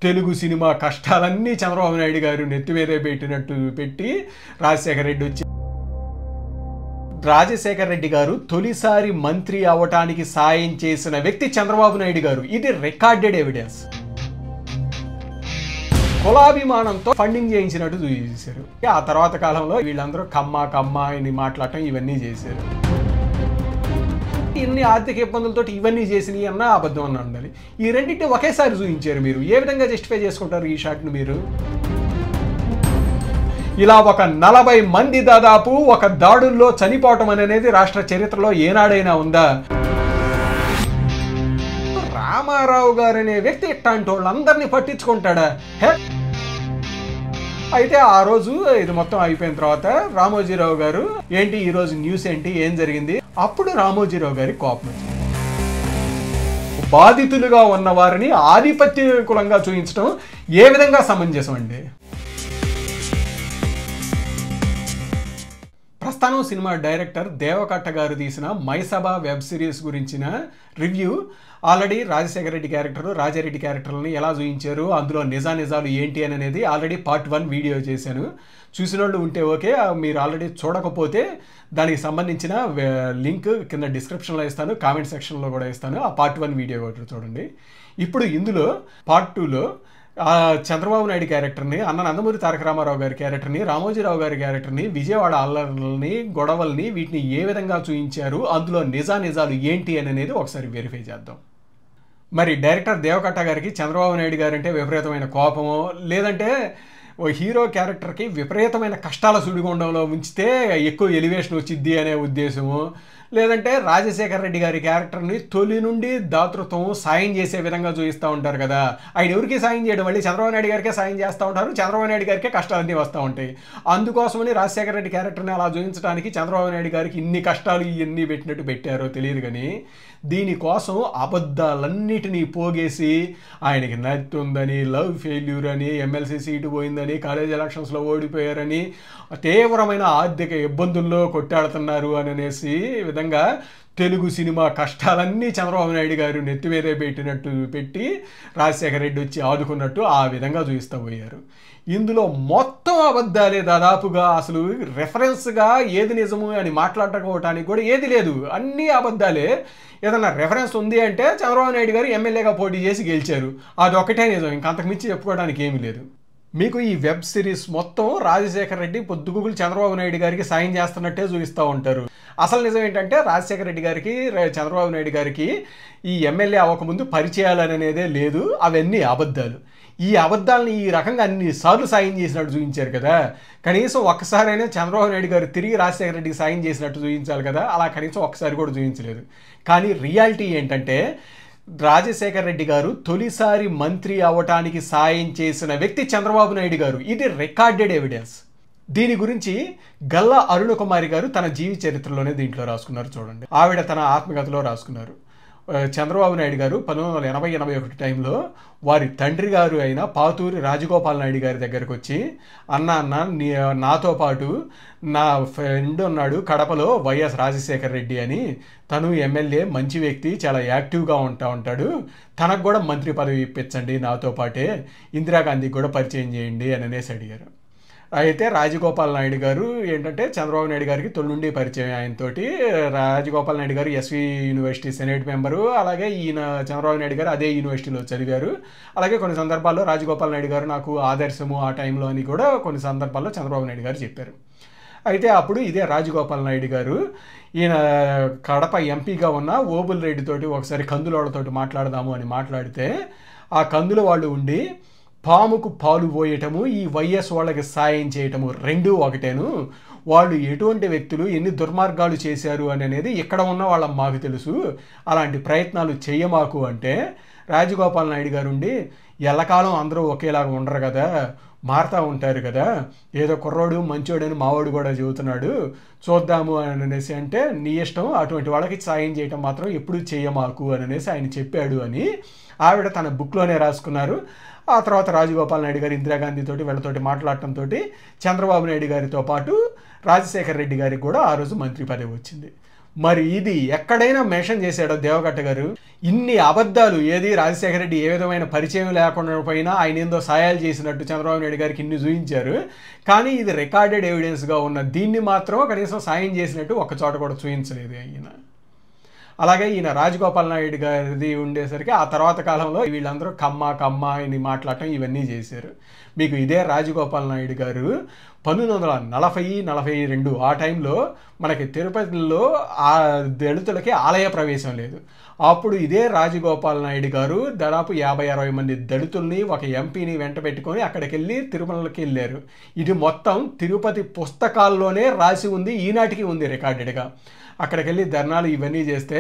Telugu cinema కష్టాలన్నీ చంద్రబాబు నాయుడు గారు నెత్తి మీదే పెట్టి రాజశేఖర రెడ్డి గారు తొలిసారి మంత్రి అవటానికి సాయం చేసిన వ్యక్తి చంద్రబాబు నాయుడు గారు. ఇది రికార్డెడ్ ఎవిడెన్స్. కులాభిమానంతో ఫండింగ్ చేయించినట్టు చూసేశారు. ఆ తర్వాత కాలంలో వీళ్ళందరూ కమ్మ అని మాట్లాడటం ఇవన్నీ చేశారు. ఇన్ని ఆర్థిక ఇబ్బందులతో ఇవన్నీ చేసినవి అన్న అబద్ధం అన్న ఉండాలి. ఈ రెండింటిని ఒకేసారి చూపించారు. మీరు ఏ విధంగా జస్టిఫై చేసుకుంటారు ఈ షాట్ను? మీరు ఇలా ఒక 40 మంది దాదాపు ఒక దాడుల్లో చనిపోవటం అనేది రాష్ట్ర చరిత్రలో ఏనాడైనా ఉందా? రామారావు గారు అనే వ్యక్తి ఇట్లాంటి వాళ్ళందరినీ పట్టించుకుంటాడా? అయితే ఆ రోజు ఇది మొత్తం అయిపోయిన తర్వాత రామోజీరావు గారు ఏంటి ఈరోజు న్యూస్ ఏంటి, ఏం జరిగింది? అప్పుడు రామోజీరావు గారి కోపం వచ్చింది. బాధితులుగా ఉన్న వారిని ఆధిపత్యకులంగా చూపించడం ఏ విధంగా సమంజసం అండి? ప్రస్థానం సినిమా డైరెక్టర్ దేవకట్ట గారు తీసిన మైసభ వెబ్ సిరీస్ గురించిన review already Rajasekhara Reddy character, Raja Reddy క్యారెక్టర్లని ఎలా చూపించారు, అందులో నిజాలు ఏంటి అని అనేది ఆల్రెడీ పార్ట్ 1 వీడియో చేశాను. చూసిన వాళ్ళు ఉంటే ఓకే, మీరు ఆల్రెడీ చూడకపోతే దానికి సంబంధించిన లింక్ కింద డిస్క్రిప్షన్లో ఇస్తాను, కామెంట్ సెక్షన్లో కూడా ఇస్తాను. ఆ పార్ట్ 1 వీడియో ఒకటి చూడండి. ఇప్పుడు ఇందులో పార్ట్ 2లో చంద్రబాబు నాయుడు క్యారెక్టర్ని, అన్న నందమూరి తారక రామారావు గారి క్యారెక్టర్ని, రామోజీరావు గారి క్యారెక్టర్ని, విజయవాడ అల్లర్లని, గొడవల్ని, వీటిని ఏ విధంగా చూపించారు, అందులో నిజాలు ఏంటి అని అనేది ఒకసారి వెరిఫై చేద్దాం. మరి డైరెక్టర్ దేవకట్ట గారికి చంద్రబాబు నాయుడు గారు అంటే విపరీతమైన కోపమో, లేదంటే ఓ హీరో క్యారెక్టర్కి విపరీతమైన కష్టాల సుడిగుండంలో ఉంచితే ఎక్కువ ఎలివేషన్ వచ్చిద్ది అనే ఉద్దేశము, లేదంటే రాజశేఖర రెడ్డి గారి క్యారెక్టర్ని తొలి నుండి దాతృత్వం సాయం చేసే విధంగా చూపిస్తూ ఉంటారు కదా. ఆయన ఎవరికి సాయం చేయడం, మళ్ళీ చంద్రబాబు నాయుడు గారికే సాయం చేస్తూ ఉంటారు, చంద్రబాబు నాయుడు గారికే కష్టాలన్నీ వస్తూ ఉంటాయి. అందుకోసమని రాజశేఖర రెడ్డి క్యారెక్టర్ని అలా చూపించడానికి చంద్రబాబు నాయుడు గారికి ఇన్ని కష్టాలు ఇవన్నీ పెట్టారో తెలియదు. కానీ దీనికోసం అబద్ధాలన్నిటినీ పోగేసి ఆయనకి నత్తుందని, లవ్ ఫెయిల్యూర్ అని, ఎమ్మెల్సీ సీటు పోయిందని, కాలేజ్ ఎలక్షన్స్లో ఓడిపోయారని, తీవ్రమైన ఆర్థిక ఇబ్బందుల్లో కొట్టాడుతున్నారు అని అనేసి విధంగా తెలుగు సినిమా కష్టాలన్నీ చంద్రబాబు నాయుడు గారు నెత్తి మీదే పెట్టి రాజశేఖర రెడ్డి వచ్చి ఆదుకున్నట్టు ఆ విధంగా చూపిస్తూ పోయారు. ఇందులో మొత్తం అబద్ధాలే దాదాపుగా. అసలు రెఫరెన్స్గా ఏది నిజము అని మాట్లాడుకోవటానికి కూడా ఏది లేదు, అన్నీ అబద్ధాలే. ఏదన్నా రెఫరెన్స్ ఉంది అంటే చంద్రబాబు నాయుడు గారు ఎమ్మెల్యేగా పోటీ చేసి గెలిచారు, అది ఒకటే నిజం, ఇంకంతకుమించి చెప్పుకోవడానికి ఏమీ లేదు. మీకు ఈ వెబ్ సిరీస్ మొత్తం రాజశేఖర రెడ్డి పొద్దుగుకులు చంద్రబాబు నాయుడు గారికి సాయం చేస్తున్నట్టే చూపిస్తూ ఉంటారు. అసలు నిజం ఏంటంటే రాజశేఖర రెడ్డి గారికి, చంద్రబాబు నాయుడు గారికి ఈ ఎమ్మెల్యే అవ్వకముందు పరిచయాలు అనేదే లేదు, అవన్నీ అబద్ధాలు. ఈ అబద్ధాలని ఈ రకంగా అన్నిసార్లు సాయం చేసినట్టు చూపించారు కదా. కనీసం ఒక్కసారైనా చంద్రబాబు నాయుడు గారు తిరిగి రాజశేఖర రెడ్డికి సాయం చేసినట్టు చూపించాలి కదా, అలా కనీసం ఒక్కసారి కూడా చూపించలేదు. కానీ రియాలిటీ ఏంటంటే రాజశేఖర రెడ్డి గారు తొలిసారి మంత్రి అవటానికి సాయం చేసిన వ్యక్తి చంద్రబాబు నాయుడు గారు. ఇది రికార్డెడ్ ఎవిడెన్స్. దీని గురించి గల్లా అరుణ కుమారి గారు తన జీవిత చరిత్రలోనే దీంట్లో రాసుకున్నారు. చూడండి, ఆవిడ తన ఆత్మకథలో రాసుకున్నారు. చంద్రబాబు నాయుడు గారు 1980-81 టైంలో వారి తండ్రి గారు అయిన పాతూరి రాజగోపాల్ నాయుడు గారి దగ్గరకు వచ్చి, అన్న నాతో పాటు నా ఫ్రెండ్ ఉన్నాడు కడపలో, వైఎస్ రాజశేఖర రెడ్డి అని, తను ఎమ్మెల్యే, మంచి వ్యక్తి, చాలా యాక్టివ్గా ఉంటాడు, తనకు కూడా మంత్రి పదవి ఇప్పించండి, నాతో పాటే ఇందిరాగాంధీకి కూడా పరిచయం చేయండి అని అనేసి అడిగారు. అయితే రాజగోపాల్ నాయుడు గారు ఏంటంటే చంద్రబాబు నాయుడు గారికి తొలి నుండి పరిచయం ఆయనతోటి. రాజగోపాల్ నాయుడు గారు ఎస్వి యూనివర్సిటీ సెనేట్ మెంబరు, అలాగే ఈయన చంద్రబాబు నాయుడు గారు అదే యూనివర్సిటీలో చదివారు. అలాగే కొన్ని సందర్భాల్లో రాజగోపాల్ నాయుడు గారు నాకు ఆదర్శము ఆ టైంలో అని కూడా కొన్ని సందర్భాల్లో చంద్రబాబు నాయుడు గారు చెప్పారు. అయితే అప్పుడు ఇదే రాజగోపాల్ నాయుడు గారు ఈయన కడప ఎంపీగా ఉన్న ఓబుల్ రెడ్డితోటి ఒకసారి కందులోళ్ళతోటి మాట్లాడదాము అని మాట్లాడితే, ఆ కందుల వాళ్ళు ఉండి పాముకు పాలు పోయటము, ఈ వైఎస్ వాళ్ళకి సాయం చేయటము రెండూ ఒకటేను, వాళ్ళు ఎటువంటి వ్యక్తులు ఎన్ని దుర్మార్గాలు చేశారు అని అనేది ఇక్కడ ఉన్న వాళ్ళ మాకు తెలుసు, అలాంటి ప్రయత్నాలు చెయ్యమాకు అంటే రాజగోపాల్ నాయుడు గారు ఉండి, ఎల్లకాలం అందరూ ఒకేలాగా ఉండరు కదా, మారుతూ ఉంటారు కదా, ఏదో కుర్రోడు మంచోడని మావాడు కూడా చెబుతున్నాడు, చూద్దాము అని అనేసి అంటే, నీ ఇష్టం, అటువంటి వాళ్ళకి సాయం చేయటం మాత్రం ఎప్పుడూ చేయమాకు అని అనేసి ఆయన చెప్పాడు అని ఆవిడ తన బుక్లోనే రాసుకున్నారు. ఆ తర్వాత రాజగోపాల్ నాయుడు గారు ఇందిరాగాంధీతోటి వీళ్ళతోటి మాట్లాడటంతో చంద్రబాబు నాయుడు గారితో పాటు రాజశేఖర రెడ్డి గారికి కూడా ఆ రోజు మంత్రి పదవి వచ్చింది. మరి ఇది ఎక్కడైనా మెన్షన్ చేశాడో దేవకట్ట గారు? ఇన్ని అబద్ధాలు, ఏది రాజశేఖర రెడ్డి ఏ విధమైన పరిచయం లేకుండా పోయినా ఆయన ఏందో సాయాలు చేసినట్టు చంద్రబాబు నాయుడు గారికి ఇన్ని చూపించారు. కానీ ఇది రికార్డెడ్ ఎవిడెన్స్గా ఉన్న దీన్ని మాత్రం కనీసం సాయం చేసినట్టు ఒక్క చోట కూడా చూపించలేదు ఆయన. అలాగే ఈయన రాజగోపాల్ నాయుడు గారిది ఉండేసరికి ఆ తర్వాత కాలంలో వీళ్ళందరూ కమ్మ అని మాట్లాడటం ఇవన్నీ చేశారు. మీకు ఇదే రాజగోపాల్ నాయుడు గారు 1940-42 ఆ టైంలో మనకి తిరుపతిలో ఆ దళితులకి ఆలయ ప్రవేశం లేదు. అప్పుడు ఇదే రాజగోపాల్ నాయుడు గారు దాదాపు 50-60 మంది దళితుల్ని ఒక ఎంపీని వెంట పెట్టుకొని అక్కడికి వెళ్ళి తిరుమలకి వెళ్ళారు. ఇది మొత్తం తిరుపతి పుస్తకాల్లోనే రాసి ఉంది, ఈనాటికి ఉంది రికార్డెడ్గా. అక్కడికి వెళ్ళి ధర్నాలు ఇవన్నీ చేస్తే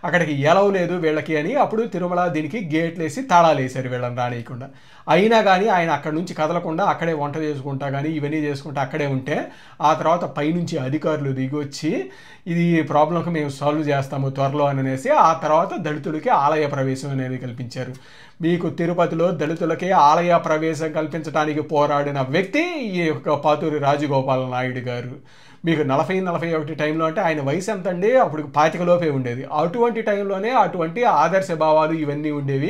అక్కడికి ఎలవలేదు వీళ్ళకి అని అప్పుడు తిరుమల దీనికి గేట్లు వేసి తాళాలు వేశారు వీళ్ళని రానియకుండా. అయినా కానీ ఆయన అక్కడి నుంచి కదలకుండా అక్కడే వంట చేసుకుంటా కానీ ఇవన్నీ చేసుకుంటా అక్కడే ఉంటే ఆ తర్వాత పైనుంచి అధికారులు దిగొచ్చి ఇది ప్రాబ్లంకి మేము సాల్వ్ చేస్తాము త్వరలో అనేసి ఆ తర్వాత దళితులకి ఆలయ ప్రవేశం అనేది కల్పించారు. మీకు తిరుపతిలో దళితులకి ఆలయ ప్రవేశం కల్పించడానికి పోరాడిన వ్యక్తి ఈ యొక్క పాతూరి రాజగోపాల్ నాయుడు గారు. మీకు 40-41 టైంలో అంటే ఆయన వయసు ఎంత అండి? అప్పుడు 25 లోపే ఉండేది. అటువంటి టైంలోనే అటువంటి ఆదర్శ భావాలు ఇవన్నీ ఉండేవి.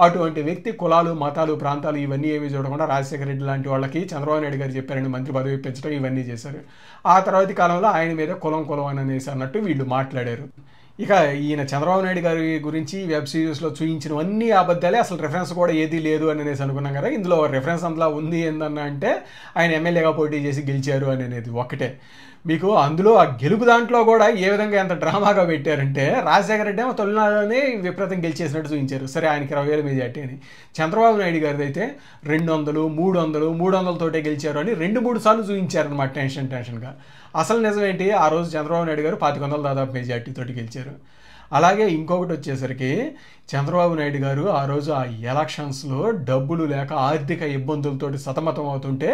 అటువంటి వ్యక్తి కులాలు, మతాలు, ప్రాంతాలు ఇవన్నీ ఏమీ చూడకుండా రాజశేఖర రెడ్డి లాంటి వాళ్ళకి చంద్రబాబు నాయుడు గారు చెప్పారని మంత్రి పదవి ఇప్పించడం ఇవన్నీ చేశారు. ఆ తర్వాతి కాలంలో ఆయన మీద కులం అని అనేసి అన్నట్టు వీళ్ళు మాట్లాడారు. ఇక ఈయన చంద్రబాబు నాయుడు గారి గురించి వెబ్ సిరీస్లో చూపించినవన్నీ అబద్ధాలే, అసలు రెఫరెన్స్ కూడా ఏదీ లేదు అని అనేసి అనుకున్నాం కదా. ఇందులో రెఫరెన్స్ అంతా ఉంది ఏందన్నా అంటే ఆయన ఎమ్మెల్యేగా పోటీ చేసి గెలిచారు అనేది ఒకటే. మీకు అందులో ఆ గెలుపు దాంట్లో కూడా ఏ విధంగా ఎంత డ్రామాగా పెట్టారంటే రాజశేఖర రెడ్డి ఏమో తొలినాడునే విపరీతం గెలిచేసినట్టు చూపించారు. సరే ఆయనకి 20,000 మెజార్టీ అని. చంద్రబాబు నాయుడు గారిది అయితే 200, 300 తోటే గెలిచారు అని 2-3 సార్లు చూపించారనమాట టెన్షన్గా. అసలు నిజం ఏంటి? ఆ రోజు చంద్రబాబు నాయుడు గారు 2500 దాదాపు మెజార్టీ తోటి గెలిచారు. అలాగే ఇంకొకటి వచ్చేసరికి చంద్రబాబు నాయుడు గారు ఆ రోజు ఆ ఎలక్షన్స్లో డబ్బులు లేక ఆర్థిక ఇబ్బందులతోటి సతమతం అవుతుంటే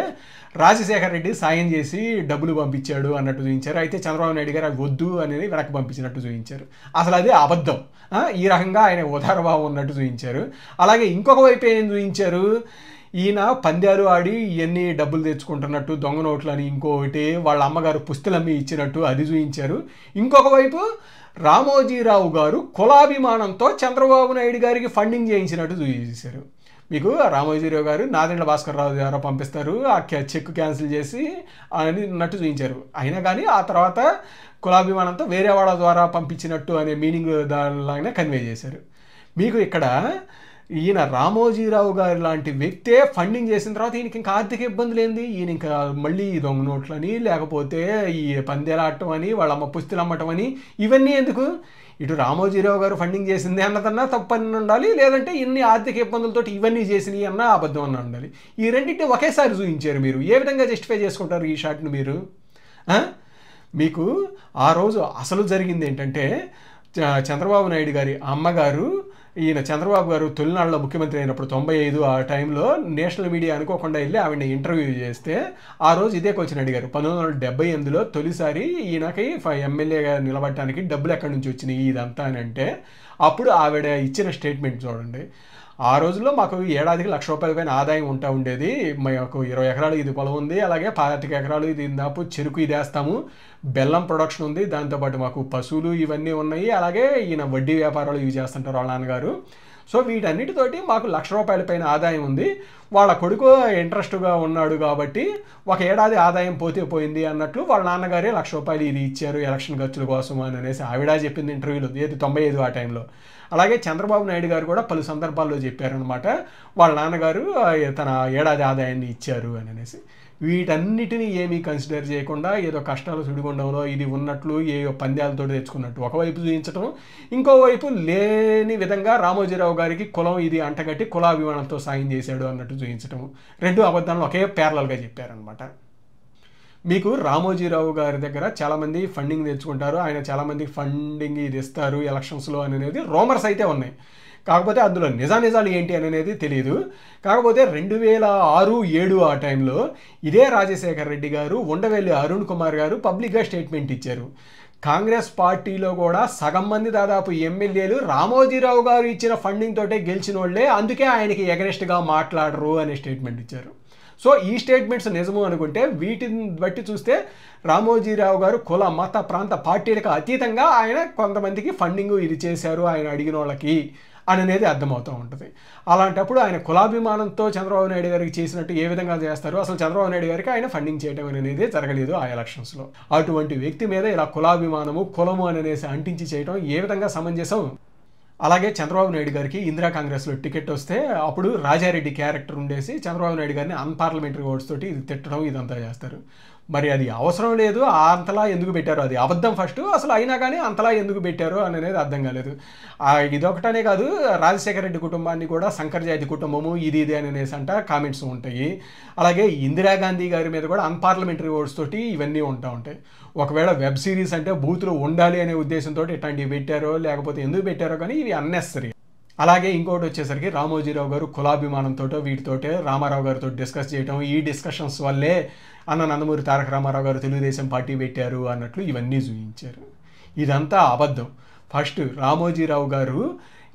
రాజశేఖర రెడ్డి సాయం చేసి డబ్బులు పంపించాడు అన్నట్టు చూపించారు. అయితే చంద్రబాబు నాయుడు గారు అవి వద్దు అనేది వెనక్కి పంపించినట్టు చూపించారు. అసలు అది అబద్ధం. ఈ రకంగా ఆయన ఉదారభావం ఉన్నట్టు చూపించారు. అలాగే ఇంకొక వైపు ఏం చూపించారు? ఈయన పందాలు ఆడి ఇవన్నీ డబ్బులు తెచ్చుకుంటున్నట్టు, దొంగ నోట్లు అని ఇంకొకటి, వాళ్ళ అమ్మగారు పుస్తలమ్మి ఇచ్చినట్టు అది చూపించారు. ఇంకొక వైపు రామోజీరావు గారు కులాభిమానంతో చంద్రబాబు నాయుడు గారికి ఫండింగ్ చేయించినట్టు చూపించారు. మీకు రామోజీరావు గారు నాదెండ్ల భాస్కర్ రావు ద్వారా పంపిస్తారు, ఆ చెక్ క్యాన్సిల్ చేసి అన్నట్టు చూపించారు. అయినా కానీ ఆ తర్వాత కులాభిమానంతో వేరే వాళ్ళ ద్వారా పంపించినట్టు అనే మీనింగ్ దానిలాగానే కన్వే చేశారు. మీకు ఇక్కడ ఈయన రామోజీరావు గారు లాంటి వ్యక్తే ఫండింగ్ చేసిన తర్వాత ఈయనకి ఇంకా ఆర్థిక ఇబ్బందులు ఏంది? ఈయన ఇంకా మళ్ళీ దొంగ నోట్లని లేకపోతే ఈ పందేలు ఆడటం అని వాళ్ళ అమ్మ పుస్తలు అమ్మటం అని ఇవన్నీ ఎందుకు? ఇటు రామోజీరావు గారు ఫండింగ్ చేసింది అన్నదన్నా తప్పని ఉండాలి, లేదంటే ఇన్ని ఆర్థిక ఇబ్బందులతో ఇవన్నీ చేసినవి అన్న అబద్ధం అన్న ఉండాలి. ఈ రెండింటిని ఒకేసారి చూపించారు. మీరు ఏ విధంగా జస్టిఫై చేసుకుంటారు ఈ షాట్ని మీరు? మీకు ఆ రోజు అసలు జరిగింది ఏంటంటే చంద్రబాబు నాయుడు గారి అమ్మగారు, ఈయన చంద్రబాబు గారు తొలినాడులో ముఖ్యమంత్రి అయినప్పుడు 95 ఆ టైంలో నేషనల్ మీడియా అనుకోకుండా వెళ్ళి ఆవిడని ఇంటర్వ్యూ చేస్తే ఆ రోజు ఇదే క్వశ్చన్ అడిగారు. 1978లో తొలిసారి ఈయనకి ఎమ్మెల్యేగా నిలబడటానికి డబ్బులు ఎక్కడి నుంచి వచ్చినాయి ఇదంతా అని అంటే అప్పుడు ఆవిడ ఇచ్చిన స్టేట్మెంట్ చూడండి. ఆ రోజుల్లో మాకు ఏడాదికి ₹1,00,000 పైన ఆదాయం ఉండేది. మాకు 20 ఎకరాలు ఇది పొలం ఉంది, అలాగే 25 ఎకరాలు ఇది దాపు చెరుకు ఇది వేస్తాము, బెల్లం ప్రొడక్షన్ ఉంది, దాంతోపాటు మాకు పశువులు ఇవన్నీ ఉన్నాయి, అలాగే ఈయన వడ్డీ వ్యాపారాలు ఇవి చేస్తుంటారు వాళ్ళ నాన్నగారు. సో వీటన్నిటితోటి మాకు ₹1,00,000 పైన ఆదాయం ఉంది. వాళ్ళ కొడుకు ఇంట్రెస్ట్గా ఉన్నాడు కాబట్టి ఒక ఏడాది ఆదాయం పోతే పోయింది అన్నట్లు వాళ్ళ నాన్నగారే ₹1,00,000 ఇది ఇచ్చారు ఎలక్షన్ ఖర్చుల కోసం అని అనేసి ఆవిడ చెప్పింది ఇంటర్వ్యూలో, ఏది 95 ఆ టైంలో. అలాగే చంద్రబాబు నాయుడు గారు కూడా పలు సందర్భాల్లో చెప్పారనమాట వాళ్ళ నాన్నగారు తన ఏడాది ఆదాయాన్ని ఇచ్చారు అని అనేసి. వీటన్నిటిని ఏమీ కన్సిడర్ చేయకుండా ఏదో కష్టాలు సుడిగుండంలో ఇది ఉన్నట్లు ఏ పంద్యాలతో తెచ్చుకున్నట్టు ఒకవైపు చూపించడం, ఇంకోవైపు లేని విధంగా రామోజీరావు గారికి కులం ఇది అంటగట్టి కులాభిమానంతో సాయం చేశాడు అన్నట్టు చూపించడం. రెండు అబద్ధాలను ఒకే ప్యారలల్గా చెప్పారనమాట. మీకు రామోజీరావు గారి దగ్గర చాలామంది ఫండింగ్ తెచ్చుకుంటారు, ఆయన చాలామందికి ఫండింగ్ ఇది ఇస్తారు ఎలక్షన్స్లో అనేది రూమర్స్ అయితే ఉన్నాయి. కాకపోతే అందులో నిజాలు ఏంటి అనేది తెలియదు. కాకపోతే 2006-07 ఆ టైంలో ఇదే రాజశేఖర రెడ్డి గారు, ఉండవెల్లి అరుణ్ కుమార్ గారు పబ్లిక్గా స్టేట్మెంట్ ఇచ్చారు. కాంగ్రెస్ పార్టీలో కూడా సగం మంది దాదాపు ఎమ్మెల్యేలు రామోజీరావు గారు ఇచ్చిన ఫండింగ్ తోటే గెలిచిన వాళ్ళే, అందుకే ఆయనకి ఎగనెస్ట్గా మాట్లాడరు అనే స్టేట్మెంట్ ఇచ్చారు. సో ఈ స్టేట్మెంట్స్ నిజము అనుకుంటే వీటిని బట్టి చూస్తే రామోజీరావు గారు కుల మత ప్రాంత పార్టీలకు అతీతంగా ఆయన కొంతమందికి ఫండింగ్ ఇది చేశారు ఆయన అడిగిన వాళ్ళకి అనేది అర్థమవుతూ ఉంటుంది. అలాంటప్పుడు ఆయన కులాభిమానంతో చంద్రబాబు నాయుడు గారికి చేసినట్టు ఏ విధంగా చేస్తారు? అసలు చంద్రబాబు నాయుడు గారికి ఆయన ఫండింగ్ చేయడం అనేది జరగలేదు ఆ ఎలక్షన్స్లో. అటువంటి వ్యక్తి మీద ఇలా కులాభిమానము కులము అనేసి అంటించి చేయడం ఏ విధంగా సమంజసం? అలాగే చంద్రబాబు నాయుడు గారికి ఇందిరా కాంగ్రెస్లో టికెట్ వస్తే అప్పుడు రాజారెడ్డి క్యారెక్టర్ ఉండేసి చంద్రబాబు నాయుడు గారిని అన్పార్లమెంటరీ ఓట్స్ తోటి ఇది తిట్టడం ఇదంతా చేస్తారు. మరి అది అవసరం లేదు, అంతలా ఎందుకు పెట్టారు? అది అబద్ధం ఫస్ట్. అసలు అయినా కానీ అంతలా ఎందుకు పెట్టారు అనేది అర్థం కాలేదు. ఇదొకటనే కాదు, రాజశేఖర రెడ్డి కుటుంబాన్ని కూడా శంకర్ జాతి కుటుంబము ఇది అనేసి అంట కామెంట్స్ ఉంటాయి. అలాగే ఇందిరాగాంధీ గారి మీద కూడా అన్పార్లమెంటరీ ఓట్స్ తోటి ఇవన్నీ ఉంటాయి. ఒకవేళ వెబ్ సిరీస్ అంటే బూతులు ఉండాలి అనే ఉద్దేశంతో ఇట్లాంటివి పెట్టారో లేకపోతే ఎందుకు పెట్టారో కానీ ఇవి అన్నెసరీ. అలాగే ఇంకోటి వచ్చేసరికి రామోజీరావు గారు కులాభిమానంతో వీటితోటే రామారావు గారితో డిస్కస్ చేయడం, ఈ డిస్కషన్స్ వల్లే నందమూరి తారక రామారావు గారు తెలుగుదేశం పార్టీ పెట్టారు అన్నట్లు ఇవన్నీ చూపించారు. ఇదంతా అబద్ధం. ఫస్ట్ రామోజీరావు గారు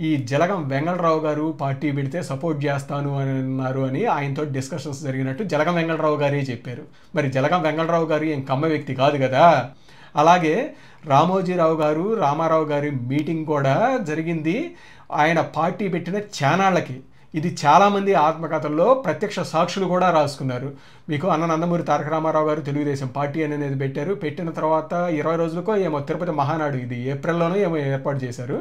ఈ జలగం వెంగళరావు గారు పార్టీ పెడితే సపోర్ట్ చేస్తాను అని అన్నారు అని ఆయనతో డిస్కషన్స్ జరిగినట్టు జలగం వెంగళరావు గారే చెప్పారు. మరి జలగం వెంగళరావు గారు ఏం కమ్మ వ్యక్తి కాదు కదా. అలాగే రామోజీరావు గారు రామారావు గారి మీటింగ్ కూడా జరిగింది ఆయన పార్టీ పెట్టిన ఛానళ్ళకి. ఇది చాలామంది ఆత్మకథల్లో ప్రత్యక్ష సాక్షులు కూడా రాసుకున్నారు. మీకు నందమూరి తారక రామారావు గారు తెలుగుదేశం పార్టీ అనేది పెట్టారు. పెట్టిన తర్వాత 20 రోజులకో ఏమో తిరుపతి మహానాడు, ఇది ఏప్రిల్లోనో ఏమో ఏర్పాటు చేశారు.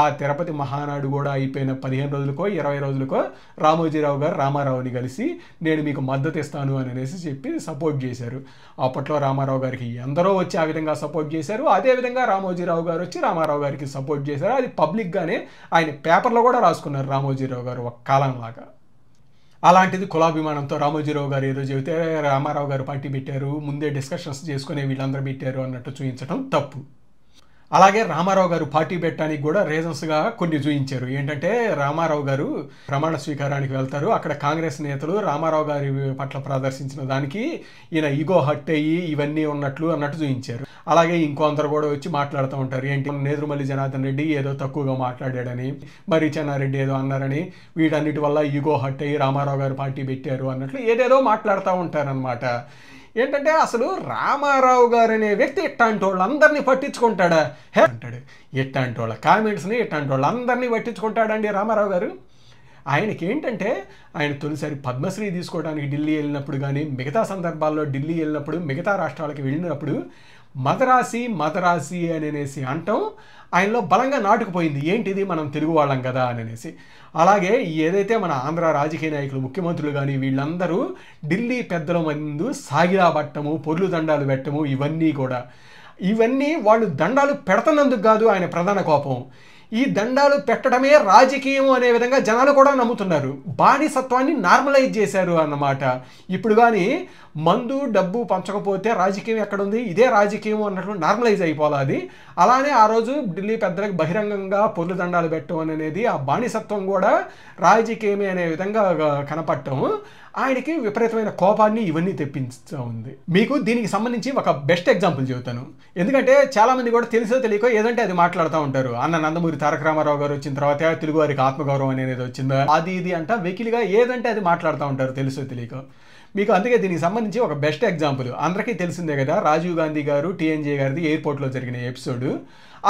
ఆ తిరుపతి మహానాడు కూడా అయిపోయిన 15 రోజులకో 20 రోజులకో రామోజీరావు గారు రామారావుని కలిసి నేను మీకు మద్దతు ఇస్తాను అనేసి చెప్పి సపోర్ట్ చేశారు. అప్పట్లో రామారావు గారికి ఎందరో వచ్చి ఆ విధంగా సపోర్ట్ చేశారు. అదేవిధంగా రామోజీరావు గారు వచ్చి రామారావు గారికి సపోర్ట్ చేశారు. అది పబ్లిక్గానే ఆయన పేపర్లో కూడా రాసుకున్నారు రామోజీరావు గారు ఒక కాలంలాగా. అలాంటిది కులాభిమానంతో రామోజీరావు గారు ఏదో చెబితే రామారావు గారు పార్టీ పెట్టారు, ముందే డిస్కషన్స్ చేసుకునే వీళ్ళందరూ పెట్టారు అన్నట్టు చూపించడం తప్పు. అలాగే రామారావు గారు పార్టీ పెట్టడానికి కూడా రీజన్స్గా కొన్ని చూపించారు. ఏంటంటే రామారావు గారు ప్రమాణ స్వీకారానికి వెళ్తారు, అక్కడ కాంగ్రెస్ నేతలు రామారావు గారి పట్ల ప్రదర్శించిన దానికి ఈయన ఈగో హట్ అయ్యి ఇవన్నీ అన్నట్టు చూపించారు. అలాగే ఇంకొందరు కూడా వచ్చి మాట్లాడుతూ ఉంటారు. ఏంటి నేదురుమల్లి జనార్దన్ రెడ్డి ఏదో తక్కువగా మాట్లాడాడని, మరి చెన్నారెడ్డి ఏదో అన్నారని, వీటన్నిటి వల్ల ఈగో హట్ అయ్యి రామారావు గారు పార్టీ పెట్టారు అన్నట్లు ఏదేదో మాట్లాడుతూ ఉంటారనమాట. ఏంటంటే అసలు రామారావు గారు అనే వ్యక్తి ఇట్లాంటి వాళ్ళందరినీ పట్టించుకుంటాడా? అంటాడు ఇట్లాంటి వాళ్ళ కామెంట్స్ని ఇట్లాంటి వాళ్ళందరినీ పట్టించుకుంటాడండి రామారావు గారు. ఆయనకి ఏంటంటే ఆయన తొలిసారి పద్మశ్రీ తీసుకోవడానికి ఢిల్లీ వెళ్ళినప్పుడు కానీ మిగతా సందర్భాల్లో ఢిల్లీ వెళ్ళినప్పుడు మిగతా రాష్ట్రాలకు వెళ్ళినప్పుడు మదరాసి అనేసి అంటాం ఆయనలో బలంగా నాటుకుపోయింది. ఏంటిది మనం తెలుగు వాళ్ళం కదా అనేసి. అలాగే ఏదైతే మన ఆంధ్ర రాజకీయ నాయకులు ముఖ్యమంత్రులు కానీ వీళ్ళందరూ ఢిల్లీ పెద్దల ముందు సాగిలా పట్టము, పొర్లు దండాలు పెట్టము, ఇవన్నీ వాళ్ళు దండాలు పెడుతున్నందుకు కాదు ఆయన ప్రధాన కోపం. ఈ దండాలు పెట్టడమే రాజకీయం అనే విధంగా జనాలు కూడా నమ్ముతున్నారు. బానిసత్వాన్ని నార్మలైజ్ చేశారు అన్నమాట. ఇప్పుడు కానీ మందు డబ్బు పంచకపోతే రాజకీయం ఎక్కడుంది, ఇదే రాజకీయం అన్నట్లు నార్మలైజ్ అయిపోవాలి అది. అలానే ఆ రోజు ఢిల్లీ పెద్దలకు బహిరంగంగా పొర్లు దండాలు పెట్టడం అనేది ఆ బానిసత్వం కూడా రాజకీయమే అనే విధంగా కనపడటం ఆయనకి విపరీతమైన కోపాన్ని ఇవన్నీ తెప్పిస్తూ ఉంది. మీకు దీనికి సంబంధించి ఒక బెస్ట్ ఎగ్జాంపుల్ చెబుతాను. ఎందుకంటే చాలామంది కూడా తెలుసో తెలియకో ఏదంటే అది మాట్లాడుతూ ఉంటారు. నందమూరి తారక రామారావు గారు వచ్చిన తర్వాత తెలుగు వారికి ఆత్మగౌరవం అనేది వచ్చిందా, అది ఇది అంట వెకిలిగా ఏదంటే అది మాట్లాడుతూ ఉంటారు తెలుసో తెలియక. మీకు అందుకే దీనికి సంబంధించి ఒక బెస్ట్ ఎగ్జాంపుల్ అందరికీ తెలిసిందే కదా, రాజీవ్ గాంధీ గారు టీఎన్జే గారిది ఎయిర్పోర్ట్లో జరిగిన ఎపిసోడ్.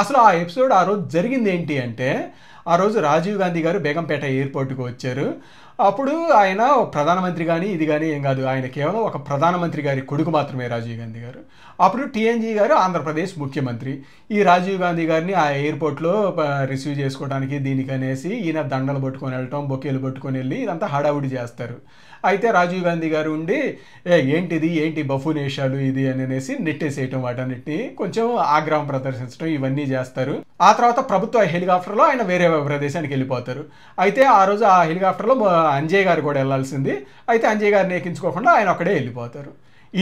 అసలు ఆ ఎపిసోడ్ ఆ రోజు జరిగింది ఏంటి అంటే, ఆ రోజు రాజీవ్ గాంధీ గారు బేగంపేట ఎయిర్పోర్ట్కి వచ్చారు. అప్పుడు ఆయన ప్రధానమంత్రి కానీ ఇది కానీ ఏం కాదు, ఆయన కేవలం ఒక ప్రధానమంత్రి గారి కొడుకు మాత్రమే రాజీవ్ గాంధీ గారు. అప్పుడు టీఎన్జీ గారు ఆంధ్రప్రదేశ్ ముఖ్యమంత్రి. ఈ రాజీవ్ గాంధీ గారిని ఆ ఎయిర్పోర్ట్లో రిసీవ్ చేసుకోవడానికి దీనికనేసి ఈయన దండలు పట్టుకొని వెళ్ళటం, బొకేలు పట్టుకొని వెళ్ళి ఇదంతా హడావుడి చేస్తారు. అయితే రాజీవ్ గాంధీ గారు ఉండి ఏంటి బఫూనేషాలు ఇది అనేసి నెట్టేసేయటం, వాటన్నిటిని కొంచెం ఆగ్రహం ప్రదర్శించడం ఇవన్నీ చేస్తారు. ఆ తర్వాత ప్రభుత్వ హెలికాప్టర్లో ఆయన వేరే ప్రదేశానికి వెళ్ళిపోతారు. అయితే ఆ రోజు ఆ హెలికాప్టర్లో అంజయ్ గారు కూడా వెళ్ళాల్సింది. అయితే అంజయ్ గారిని ఎక్కించుకోకుండా ఆయన అక్కడే వెళ్ళిపోతారు.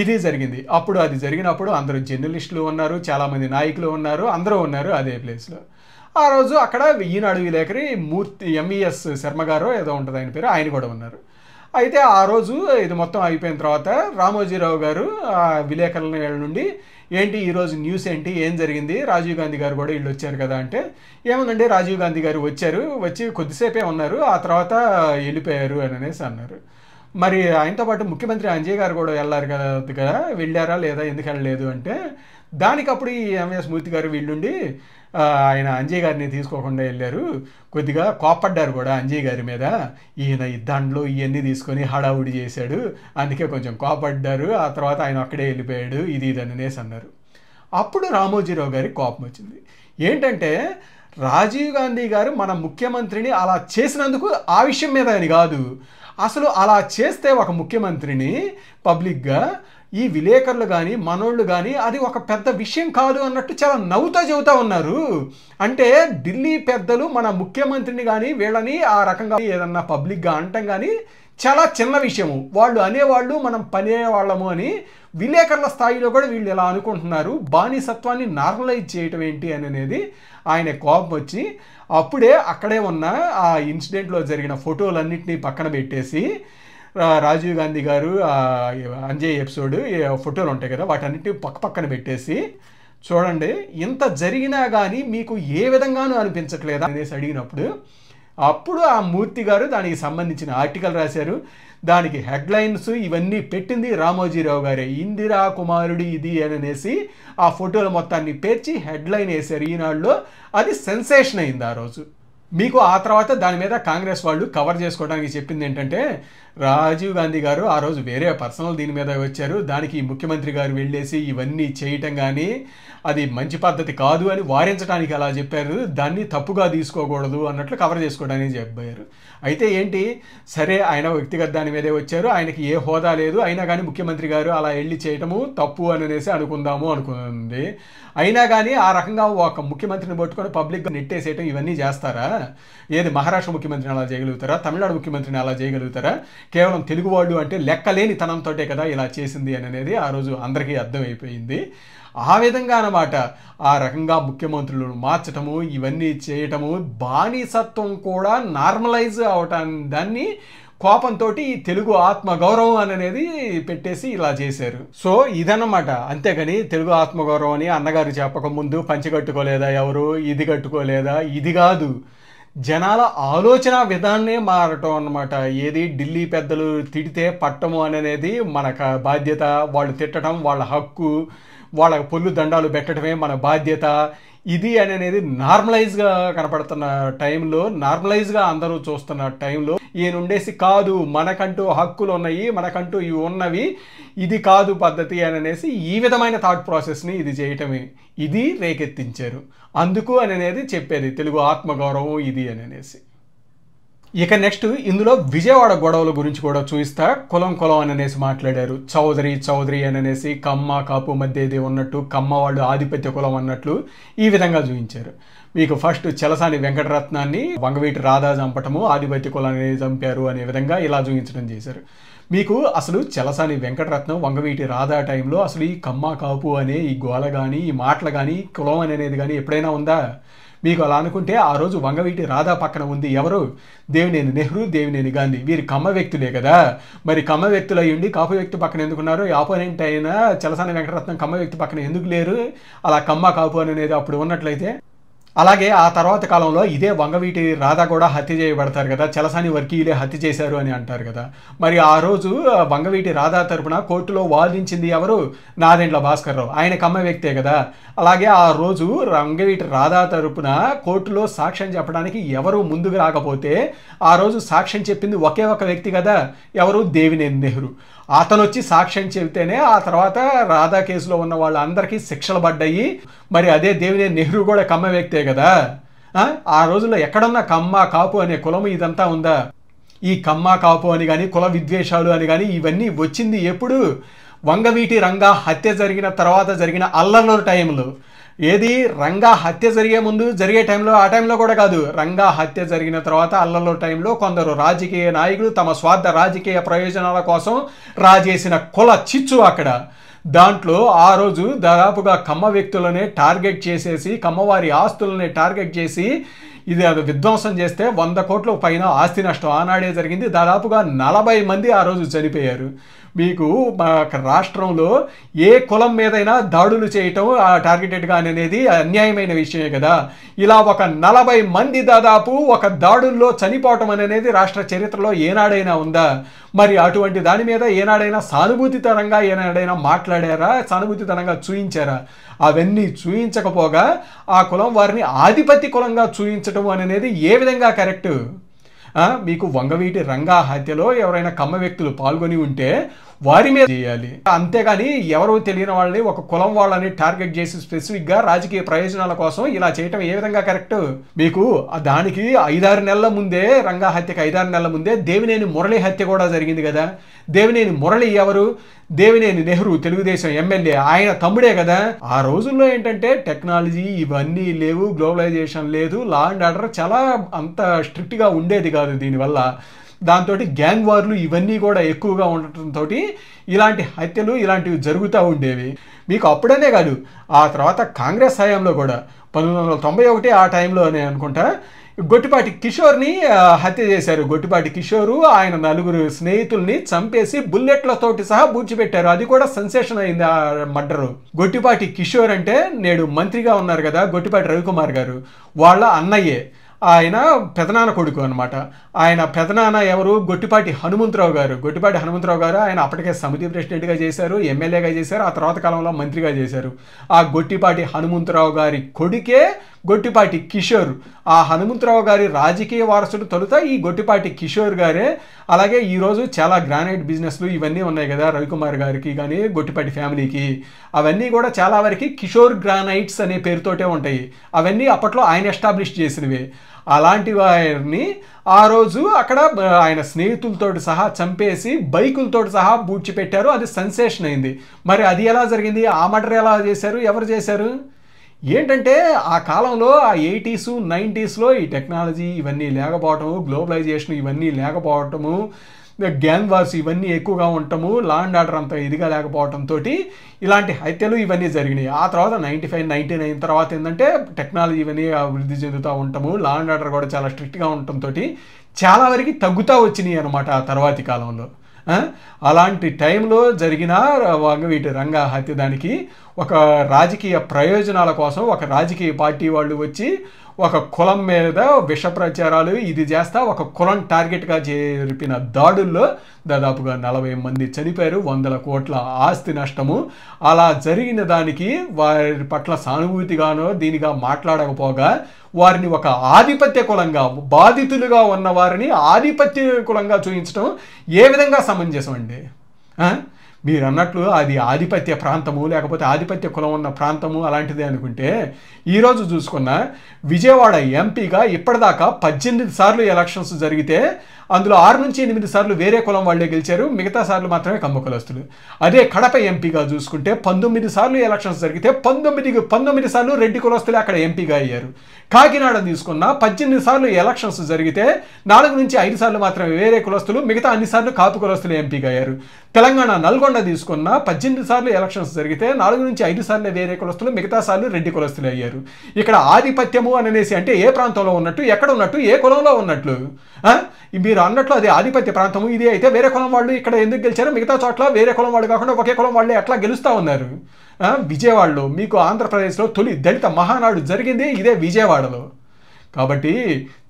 ఇది జరిగింది. అప్పుడు అది జరిగినప్పుడు అందరూ జర్నలిస్టులు ఉన్నారు, చాలామంది నాయకులు ఉన్నారు, అందరూ ఉన్నారు అదే ప్లేస్లో. ఆ రోజు అక్కడ ఈనాడు విలేకరి మూర్తి ఎంఈఎస్ శర్మ గారు ఏదో ఉంటుంది ఆయన పేరు, ఆయన కూడా ఉన్నారు. అయితే ఆ రోజు ఇది మొత్తం అయిపోయిన తర్వాత రామోజీరావు గారు విలేకరుల నుండి ఏంటి ఈరోజు న్యూస్ ఏంటి, ఏం జరిగింది, రాజీవ్ గాంధీ గారు కూడా వీళ్ళు వచ్చారు కదా అంటే, ఏముందండి రాజీవ్ గాంధీ గారు వచ్చి కొద్దిసేపే ఉన్నారు, ఆ తర్వాత వెళ్ళిపోయారు అనేసి అన్నారు. మరి ఆయనతో పాటు ముఖ్యమంత్రి అంజయ్ గారు కూడా వెళ్ళారు కదా, వెళ్ళారా లేదా, ఎందుకు వెళ్ళలేదు అంటే దానికి అప్పుడు ఈ ఎంఎస్ మూర్తి గారు వీళ్ళుండి ఆయన అంజయ్ గారిని తీసుకోకుండా వెళ్ళారు, కొద్దిగా కోపడ్డారు కూడా అంజయ్ గారి మీద, ఈయన దండలు ఇవన్నీ తీసుకొని హడావుడి చేశాడు, అందుకే కొంచెం కోపడ్డారు, ఆ తర్వాత ఆయన అక్కడే వెళ్ళిపోయాడు, ఇది అనేసి అన్నారు. అప్పుడు రామోజీరావు గారికి కోపం వచ్చింది. ఏంటంటే రాజీవ్ గాంధీ గారు మన ముఖ్యమంత్రిని అలా చేసినందుకు ఆ విషయం మీద అని కాదు, అసలు అలా చేస్తే ఒక ముఖ్యమంత్రిని పబ్లిక్గా ఈ విలేకరులు కానీ మనోళ్ళు కానీ అది ఒక పెద్ద విషయం కాదు అన్నట్టు చాలా నవ్వుతా చెబుతా ఉన్నారు. అంటే ఢిల్లీ పెద్దలు మన ముఖ్యమంత్రిని కానీ వీళ్ళని ఆ రకంగా ఏదన్నా పబ్లిక్గా అంటాం కానీ చాలా చిన్న విషయము, వాళ్ళు అనేవాళ్ళు మనం పనేవాళ్ళము అని విలేకరుల స్థాయిలో కూడా వీళ్ళు ఇలా అనుకుంటున్నారు. బానిసత్వాన్ని నార్మలైజ్ చేయటం ఏంటి అనేది ఆయన కోపం వచ్చి అప్పుడే అక్కడే ఉన్న ఆ ఇన్సిడెంట్లో జరిగిన ఫోటోలన్నింటినీ పక్కన పెట్టేసి రాజీవ్ గాంధీ గారు అంజయ్ ఎపిసోడ్ ఫోటోలు ఉంటాయి కదా వాటన్నిటిని పక్కన పెట్టేసి, చూడండి ఇంత జరిగినా కానీ మీకు ఏ విధంగానూ అనిపించట్లేదా అనేసి అడిగినప్పుడు అప్పుడు ఆ మూర్తి గారు దానికి సంబంధించిన ఆర్టికల్ రాశారు. దానికి హెడ్లైన్స్ ఇవన్నీ పెట్టింది రామోజీరావు గారే, ఇందిరా కుమారుడి ఇది అనేసి ఆ ఫోటోలు మొత్తాన్ని పేర్చి హెడ్లైన్ వేశారు ఈనాడులో. అది సెన్సేషన్ అయింది ఆ రోజు. మీకు ఆ తర్వాత దాని మీద కాంగ్రెస్ వాళ్ళు కవర్ చేసుకోవడానికి చెప్పింది ఏంటంటే రాజీవ్ గాంధీ గారు ఆ రోజు వేరే పర్సనల్ దీని మీద వచ్చారు, దానికి ముఖ్యమంత్రి గారు వెళ్ళేసి ఇవన్నీ చేయటం కానీ అది మంచి పద్ధతి కాదు అని వారించడానికి అలా చెప్పారు, దాన్ని తప్పుగా తీసుకోకూడదు అన్నట్లు కవర్ చేసుకోవడానికి చెప్పారు. అయితే ఏంటి, సరే ఆయన వ్యక్తిగత దాని మీదే వచ్చారు, ఆయనకి ఏ హోదా లేదు, అయినా కానీ ముఖ్యమంత్రి గారు అలా వెళ్ళి చేయటము తప్పు అనేసి అనుకుంది. అయినా కానీ ఆ రకంగా ఒక ముఖ్యమంత్రిని పట్టుకొని పబ్లిక్గా నెట్టేసేయటం ఇవన్నీ చేస్తారా? ఏది మహారాష్ట్ర ముఖ్యమంత్రిని అలా చేయగలుగుతారా, తమిళనాడు ముఖ్యమంత్రిని అలా చేయగలుగుతారా? కేవలం తెలుగు వాళ్ళు అంటే లెక్కలేని తనంతోటే కదా ఇలా చేసింది అనేది ఆ రోజు అందరికీ అర్థమైపోయింది. ఆ విధంగా అన్నమాట ఆ రకంగా ముఖ్యమంత్రులను మార్చటము ఇవన్నీ చేయటము, బానిసత్వం కూడా నార్మలైజ్ అవటాన్ని దాన్ని కోపంతో తెలుగు ఆత్మగౌరవం అనేది పెట్టేసి ఇలా చేశారు. సో ఇదన్నమాట. అంతేగాని తెలుగు ఆత్మగౌరవం అని అన్నగారు చెప్పకముందు పంచి కట్టుకోలేదా ఎవరు, ఇది కట్టుకోలేదా, ఇది కాదు, జనాల ఆలోచన విధాన్నే మారటం అన్నమాట. ఏది ఢిల్లీ పెద్దలు తిడితే పట్టము అనేది మన బాధ్యత, వాళ్ళు తిట్టడం వాళ్ళ హక్కు, వాళ్ళ పొల్లు దండాలు పెట్టడమే మన బాధ్యత. ఇది అనేది నార్మలైజ్గా కనపడుతున్న టైంలో, నార్మలైజ్గా అందరూ చూస్తున్న టైంలో ఈయన ఉండేసి కాదు మనకంటూ హక్కులు ఉన్నాయి, మనకంటూ ఇవి ఉన్నవి, ఇది కాదు పద్ధతి అనేసి ఈ విధమైన థాట్ ప్రాసెస్ని ఇది చేయటమే, ఇది రేకెత్తించారు. అందుకు అనేది చెప్పేది తెలుగు ఆత్మగౌరవం ఇది అనేసి. ఇక నెక్స్ట్ ఇందులో విజయవాడ గొడవల గురించి కూడా చూపిస్తా. కులం అనేసి మాట్లాడారు, చౌదరి అనేసి కమ్మ కాపు మధ్య ఇది ఉన్నట్టు, కమ్మ వాళ్ళు ఆధిపత్య కులం అన్నట్లు ఈ విధంగా చూపించారు. మీకు ఫస్ట్ చలసాని వెంకటరత్నాన్ని వంగవీటి రాధా చంపటము ఆధిపత్య కులం అనేది చంపారు అనే విధంగా ఇలా చూపించడం చేశారు. మీకు అసలు చలసాని వెంకటరత్నం వంగవీటి రాధా టైంలో అసలు ఈ కమ్మ కాపు అనే ఈ గోల కానీ ఈ మాటలు కానీ కులం అనేది కానీ ఎప్పుడైనా ఉందా? మీకు అలా అనుకుంటే ఆ రోజు వంగవీటి రాధా పక్కన ఉంది ఎవరు? దేవినేని నెహ్రూ, దేవినేని గాంధీ, వీరు కమ్మ వ్యక్తులే కదా. మరి కమ్మ వ్యక్తులు అయ్యుండి కాపు వ్యక్తి పక్కన ఎందుకున్నారు? ఆపోనెంట్ అయిన చలసాని వెంకటరత్నం కమ్మ వ్యక్తి పక్కన ఎందుకు లేరు? అలా కమ్మ కాపు అనేది అప్పుడు ఉన్నట్లయితే. అలాగే ఆ తర్వాత కాలంలో ఇదే వంగవీటి రాధా కూడా హత్య చేయబడతారు కదా, చలసాని వర్గీయులే హత్య చేశారు అని అంటారు కదా. మరి ఆ రోజు వంగవీటి రాధా తరపున కోర్టులో వాదించింది ఎవరు? నాదెండ్ల భాస్కర్ రావు, ఆయన కమ్మ వ్యక్తే కదా. అలాగే ఆ రోజు వంగవీటి రాధా తరపున కోర్టులో సాక్ష్యం చెప్పడానికి ఎవరు ముందుకు రాకపోతే ఆ రోజు సాక్ష్యం చెప్పింది ఒకే ఒక వ్యక్తి కదా, ఎవరు? దేవినేని నెహ్రూ. అతను వచ్చి సాక్ష్యం చెబితేనే ఆ తర్వాత రాధా కేసులో ఉన్న వాళ్ళందరికీ శిక్షలు పడ్డాయి. మరి అదే దేవినేని నెహ్రూ కూడా కమ్మ వ్యక్తే కదా. ఆ రోజుల్లో ఎక్కడన్నా కమ్మ కాపు అనే కులం ఇదంతా ఉందా? ఈ కమ్మ కాపు అని కానీ కుల విద్వేషాలు అని కానీ ఇవన్నీ వచ్చింది ఎప్పుడు? వంగవీటి రంగా హత్య జరిగిన తర్వాత జరిగిన అల్లర్ల టైంలో. ఏది రంగా హత్య జరిగే ముందు జరిగే టైంలో, ఆ టైంలో కూడా కాదు, రంగా హత్య జరిగిన తర్వాత అల్లర్ల టైంలో కొందరు రాజకీయ నాయకులు తమ స్వార్థ రాజకీయ ప్రయోజనాల కోసం రాజేసిన కుల చిచ్చు అక్కడ. దాంట్లో ఆ రోజు దాదాపుగా కమ్మ వ్యక్తులనే టార్గెట్ చేసేసి కమ్మవారి ఆస్తులనే టార్గెట్ చేసి ఇది విధ్వంసం చేస్తే 100 కోట్ల పైన ఆస్తి నష్టం ఆనాడే జరిగింది. దాదాపుగా 40 మంది ఆ రోజు చనిపోయారు. మీకు రాష్ట్రంలో ఏ కులం మీదైనా దాడులు చేయటం టార్గెటెడ్గా అనేది అన్యాయమైన విషయమే కదా. ఇలా ఒక 40 మంది దాదాపు ఒక దాడుల్లో చనిపోవటం అనేది రాష్ట్ర చరిత్రలో ఏనాడైనా ఉందా? మరి అటువంటి దాని మీద ఏనాడైనా సానుభూతితరంగా ఏనాడైనా మాట్లాడారా, సానుభూతితరంగా చూయించారా? అవన్నీ చూయించకపోగా ఆ కులం వారిని ఆధిపత్య కులంగా చూయించడం అనేది ఏ విధంగా కరెక్ట్? మీకు వంగవీటి రంగా హత్యలో ఎవరైనా కమ్మ వ్యక్తులు పాల్గొని ఉంటే వారి మీద చేయాలి, అంతేగాని ఎవరో తెలియని వాళ్ళని ఒక కులం వాళ్ళని టార్గెట్ చేసి స్పెసిఫిక్గా రాజకీయ ప్రయోజనాల కోసం ఇలా చేయటం ఏ విధంగా కరెక్ట్? మీకు దానికి 5-6 నెలల ముందే, రంగా హత్యకి 5-6 నెలల ముందే దేవినేని మురళి హత్య కూడా జరిగింది కదా. దేవినేని మురళి ఎవరు? దేవినేని నెహ్రూ తెలుగుదేశం ఎమ్మెల్యే, ఆయన తమ్ముడే కదా. ఆ రోజుల్లో ఏంటంటే టెక్నాలజీ ఇవన్నీ లేవు, గ్లోబలైజేషన్ లేదు, లా అండ్ ఆర్డర్ చాలా అంత స్ట్రిక్ట్గా ఉండేది కాదు. దీనివల్ల దాంతో గ్యాంగ్ వార్లు ఇవన్నీ కూడా ఎక్కువగా ఉండటంతో ఇలాంటి హత్యలు ఇలాంటివి జరుగుతూ ఉండేవి. మీకు అప్పుడనే కాదు, ఆ తర్వాత కాంగ్రెస్ హయాంలో కూడా 1991 ఆ టైంలోనే అనుకుంటా గొట్టిపాటి కిషోర్ని హత్య చేశారు. గొట్టిపాటి కిషోరు ఆయన 4 స్నేహితుల్ని చంపేసి బుల్లెట్లతోటి సహా బూడ్చిపెట్టారు. అది కూడా సెన్సేషన్ అయింది ఆ మర్డరు. గొట్టిపాటి కిషోర్ అంటే నేడు మంత్రిగా ఉన్నారు కదా గొట్టిపాటి రవికుమార్ గారు, వాళ్ళ అన్నయ్యే. ఆయన పెదనాన్న కొడుకు అనమాట. ఆయన పెదనాన్న ఎవరు? గొట్టిపాటి హనుమంతరావు గారు. గొట్టిపాటి హనుమంతరావు గారు ఆయన అప్పటికే సమితి ప్రెసిడెంట్గా చేశారు, ఎమ్మెల్యేగా చేశారు, ఆ తర్వాత కాలంలో మంత్రిగా చేశారు. ఆ గొట్టిపాటి హనుమంతరావు గారి కొడుకే గొట్టిపాటి కిషోర్. ఆ హనుమంతరావు గారి రాజకీయ వారసుడు తొలుత ఈ గొట్టిపాటి కిషోర్ గారే. అలాగే ఈరోజు చాలా గ్రానైట్ బిజినెస్లు ఇవన్నీ ఉన్నాయి కదా రవికుమార్ గారికి కానీ గొట్టిపాటి ఫ్యామిలీకి, అవన్నీ కూడా చాలా వరకు కిషోర్ గ్రానైట్స్ అనే పేరుతోటే ఉంటాయి. అవన్నీ అప్పట్లో ఆయన ఎస్టాబ్లిష్ చేసినవే. అలాంటి వారిని ఆ రోజు అక్కడ ఆయన స్నేహితులతో సహా చంపేసి బైకులతో సహా బూడ్చిపెట్టారు. అది సెన్సేషన్ అయింది. మరి అది ఎలా జరిగింది? ఆ మర్డర్ ఎలా చేశారు? ఎవరు చేశారు? ఏంటంటే ఆ కాలంలో ఆ 80s 90sలో ఈ టెక్నాలజీ ఇవన్నీ లేకపోవటము, గ్లోబలైజేషన్ ఇవన్నీ లేకపోవటము, గ్యాంగ్ వార్స్ ఇవన్నీ ఎక్కువగా ఉండటము, లా అండ్ ఆర్డర్ అంత ఇదిగా లేకపోవడంతో ఇలాంటి హత్యలు ఇవన్నీ జరిగినాయి. ఆ తర్వాత 95, 99 తర్వాత ఏంటంటే టెక్నాలజీ ఇవన్నీ అభివృద్ధి చెందుతూ ఉండటము, లా అండ్ ఆర్డర్ కూడా చాలా స్ట్రిక్ట్గా ఉండటంతో చాలా వరకు తగ్గుతూ వచ్చినాయి అనమాట ఆ తర్వాతి కాలంలో. అలాంటి టైంలో జరిగిన వంగవీటి రంగా హత్య దానికి ఒక రాజకీయ ప్రయోజనాల కోసం ఒక రాజకీయ పార్టీ వాళ్ళు వచ్చి ఒక కులం మీద విష ప్రచారాలు ఇది చేస్తా ఒక కులం టార్గెట్గా జరిపిన దాడుల్లో దాదాపుగా 40 మంది చనిపోయారు, 100 కోట్ల ఆస్తి నష్టము. అలా జరిగిన దానికి వారి పట్ల సానుభూతిగానో దీనిగా మాట్లాడకపోగా వారిని ఒక ఆధిపత్య కులంగా, బాధితులుగా ఉన్న వారిని ఆధిపత్య కులంగా చూపించడం ఏ విధంగా సమంజసం అండి? మీరు అన్నట్లు అది ఆధిపత్య ప్రాంతము లేకపోతే ఆధిపత్య కులం ఉన్న ప్రాంతము అలాంటిదే అనుకుంటే, ఈరోజు చూసుకున్న విజయవాడ ఎంపీగా ఇప్పటిదాకా 18 సార్లు ఎలక్షన్స్ జరిగితే అందులో 6 నుంచి 8 సార్లు వేరే కులం వాళ్ళే గెలిచారు, మిగతా సార్లు మాత్రమే కమ్మ కులస్తులు. అదే కడప ఎంపీగా చూసుకుంటే 19 సార్లు ఎలక్షన్స్ జరిగితే 19 సార్లు రెడ్డి కులస్తులే అక్కడ ఎంపీగా అయ్యారు. కాకినాడ తీసుకున్న 18 సార్లు ఎలక్షన్స్ జరిగితే 4 నుంచి 5 సార్లు మాత్రమే వేరే కులస్తులు, మిగతా అన్ని సార్లు కాపు కులస్తులు ఎంపీగా అయ్యారు. తెలంగాణ నల్గొండ తీసుకున్న 18 సార్లు ఎలక్షన్స్ జరిగితే 4 నుంచి 5 సార్లు వేరే కులస్తులు, మిగతా సార్లు రెడ్డి కులస్తులు అయ్యారు. ఇక్కడ ఆధిపత్యము అనేసి అంటే ఏ ప్రాంతంలో ఉన్నట్టు, ఎక్కడ ఉన్నట్టు, ఏ కులంలో ఉన్నట్లు? మీరు అన్నట్లు అది ఆధిపత్య ప్రాంతము, ఇది అయితే వేరే కులం వాళ్ళు ఇక్కడ ఎందుకు గెలిచారు, మిగతా చోట్ల వేరే కులం వాళ్ళు కాకుండా ఒకే కులం వాళ్ళే ఎట్లా గెలుస్తూ ఉన్నారు? విజయవాడలో మీకు ఆంధ్రప్రదేశ్లో తొలి దళిత మహానాడు జరిగింది ఇదే విజయవాడలో. కాబట్టి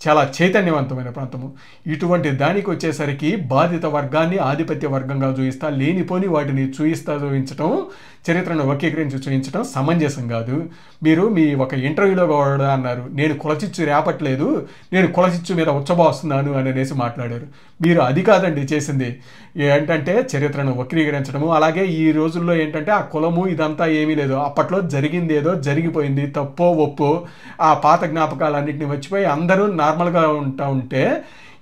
చాలా చైతన్యవంతమైన ప్రాంతము. ఇటువంటి దానికి వచ్చేసరికి బాధిత వర్గాన్ని ఆధిపత్య వర్గంగా చూయిస్తా, లేనిపోని వాటిని చూపించడం, చరిత్రను వక్రీకరించి చూపించడం సమంజసం కాదు. మీరు మీ ఒక ఇంటర్వ్యూలో కూడా అన్నారు, నేను కులచిచ్చు రేపట్లేదు, నేను కులచిచ్చు మీద ఉచ్చబోస్తున్నాను అనేసి మాట్లాడారు. మీరు అది కాదండి చేసింది. ఏంటంటే చరిత్రను వక్రీకరించడము. అలాగే ఈ రోజుల్లో ఏంటంటే ఆ కులము ఇదంతా ఏమీ లేదు, అప్పట్లో జరిగింది ఏదో జరిగిపోయింది, తప్పో ఒప్పో ఆ పాత జ్ఞాపకాలన్నింటినీ మర్చిపోయి అందరూ నార్మల్గా ఉంటే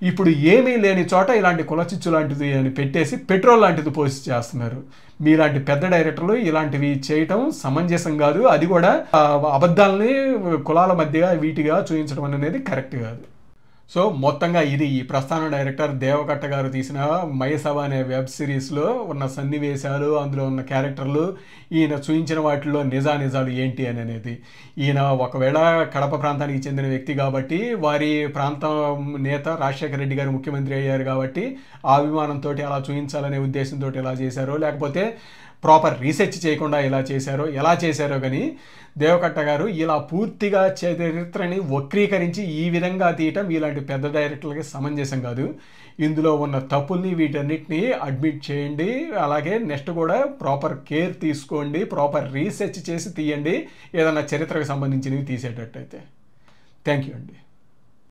ఇప్పుడు ఏమీ లేని చోట ఇలాంటి కులచిచ్చు లాంటిది అని పెట్టేసి పెట్రోల్ లాంటిది పోసి చేస్తున్నారు. మీలాంటి పెద్ద డైరెక్టర్లు ఇలాంటివి చేయటం సమంజసం కాదు. అది కూడా అబద్ధాలని కులాల మధ్య వీటిగా చూపించడం అనేది కరెక్ట్ కాదు. సో మొత్తంగా ఇది ఈ ప్రస్థాన డైరెక్టర్ దేవకట్ట గారు తీసిన మైసభ అనే వెబ్ సిరీస్లో ఉన్న సన్నివేశాలు, అందులో ఉన్న క్యారెక్టర్లు, ఈయన చూపించిన వాటిల్లో నిజాలు ఏంటి అనేది. ఈయన ఒకవేళ కడప ప్రాంతానికి చెందిన వ్యక్తి కాబట్టి, వారి ప్రాంతం నేత రాజశేఖర రెడ్డి గారు ముఖ్యమంత్రి అయ్యారు కాబట్టి ఆ అభిమానంతో అలా చూపించాలనే ఉద్దేశంతో ఎలా చేశారో, లేకపోతే ప్రాపర్ రీసెర్చ్ చేయకుండా ఎలా చేశారో కానీ దేవకట్ట గారు ఇలా పూర్తిగా చరిత్రని వక్రీకరించి ఈ విధంగా తీయటం ఇలాంటి పెద్ద డైరెక్టర్లకి సమంజసం కాదు. ఇందులో ఉన్న తప్పుల్ని వీటన్నిటిని అడ్మిట్ చేయండి. అలాగే నెక్స్ట్ కూడా ప్రాపర్ కేర్ తీసుకోండి, ప్రాపర్ రీసెర్చ్ చేసి తీయండి ఏదన్నా చరిత్రకు సంబంధించినవి తీసేటట్టయితే. థ్యాంక్ యూ అండి.